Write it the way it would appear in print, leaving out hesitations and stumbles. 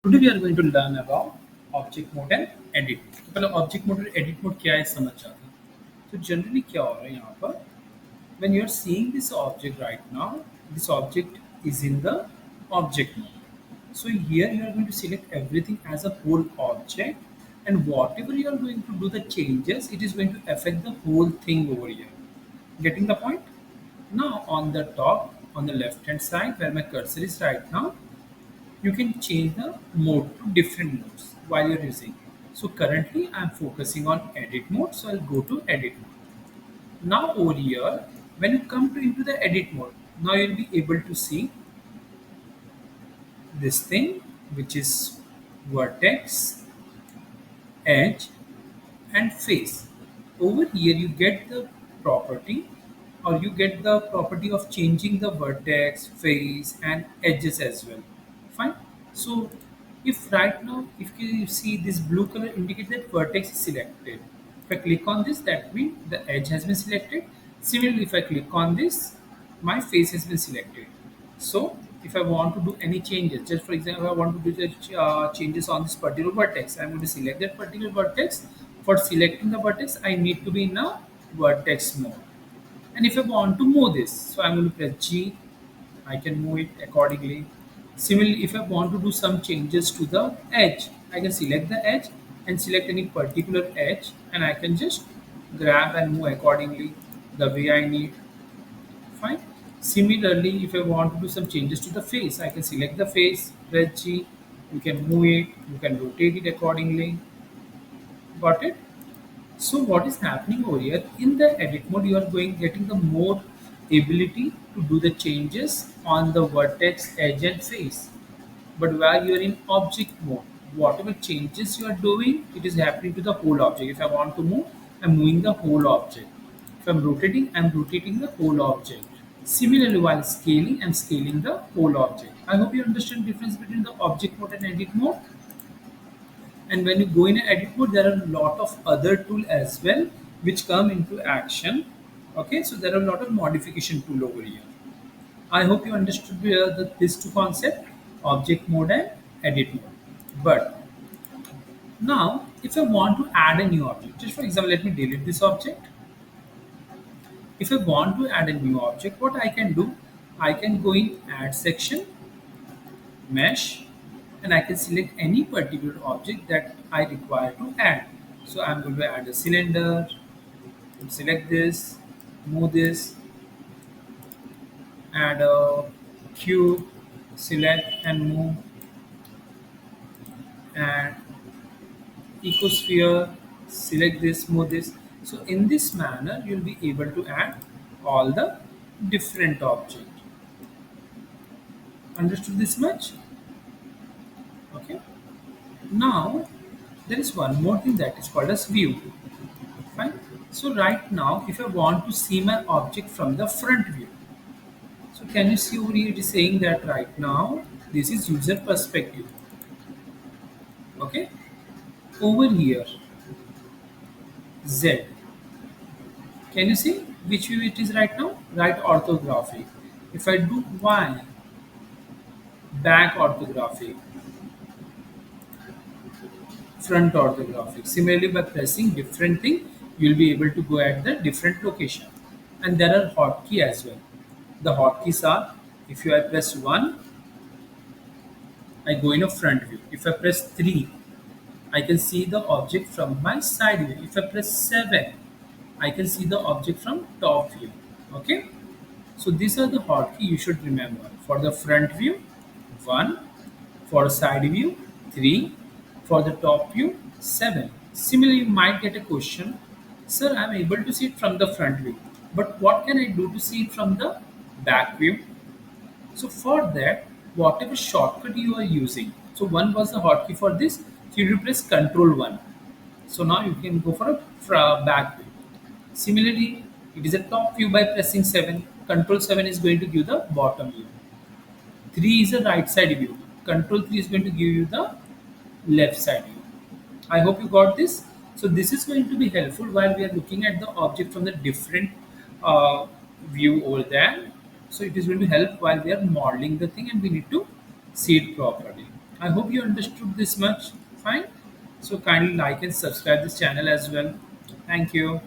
Today we are going to learn about object mode and edit mode. तो पहले object mode और edit mode क्या है समझ जाते हैं. तो generally क्या हो रहा है यहाँ पर when you are seeing this object right now, this object is in the object mode. So here you are going to select everything as a whole object, and whatever you are going to do the changes, it is going to affect the whole thing over here. Getting the point? Now on the top, on the left hand side where my cursor is right now, you can change the mode to different modes while you're using. So currently I'm focusing on edit mode, so I'll go to edit mode. Now over here, when you come to into the edit mode, now you'll be able to see this thing, which is vertex, edge, and face. Over here you get the property, or you get the property of changing the vertex, face, and edges as well. Fine. So if right now, if you see this blue color indicates that vertex is selected. If I click on this, that means the edge has been selected. Similarly, if I click on this, my face has been selected. So if I want to do any changes, just for example, I want to do the changes on this particular vertex, I'm going to select that particular vertex. For selecting the vertex, I need to be in a vertex mode. And if I want to move this, so I'm going to press G, I can move it accordingly. Similarly, if I want to do some changes to the edge, I can select the edge and select any particular edge, and I can just grab and move accordingly the way I need. Fine. Similarly, if I want to do some changes to the face, I can select the face, press G, you can move it, you can rotate it accordingly. Got it? So what is happening over here in the edit mode, you are getting the more ability to do the changes on the vertex, edge, and face. But while you are in object mode, whatever changes you are doing, it is happening to the whole object. If I want to move, I'm moving the whole object. If I'm rotating the whole object. Similarly, while scaling, I'm scaling the whole object. I hope you understand the difference between the object mode and edit mode. And when you go in edit mode, there are a lot of other tool as well which come into action. Okay, so there are a lot of modification tool over here. I hope you understood these two concept, object mode and edit mode. But now if I want to add a new object, just for example, let me delete this object. If I want to add a new object, what I can do, I can go in add section, mesh, and I can select any particular object that I require to add. So I'm going to add a cylinder, select this, move this, add a cube, select and move, add ecosphere, select this, move this. So in this manner, you'll be able to add all the different objects. Understood this much? Okay. Now there is one more thing that is called as view. Fine. So right now, if I want to see my object from the front view, so can you see over here? It is saying that right now this is user perspective. Okay. Over here, Z. Can you see which view it is right now? Right orthographic. If I do Y, back orthographic, front orthographic. Similarly, by pressing different thing, you'll be able to go at the different location. And there are hotkey as well. The hotkeys are, if I press 1, I go in a front view. If I press 3, I can see the object from my side view. If I press 7, I can see the object from top view. Okay. So these are the hotkey you should remember. For the front view, 1. For side view, 3. For the top view, 7. Similarly, you might get a question, sir, I am able to see it from the front view, but what can I do to see it from the back view? So for that, whatever shortcut you are using, so 1 was the hotkey for this, so you press Control 1. So now you can go for a back view. Similarly, it is a top view by pressing 7. Control 7 is going to give the bottom view. 3 is a right side view. Control 3 is going to give you the left side view. I hope you got this. So this is going to be helpful while we are looking at the object from the different view over there. So it is going to help while we are modeling the thing and we need to see it properly. I hope you understood this much. Fine. So kindly like and subscribe this channel as well. Thank you.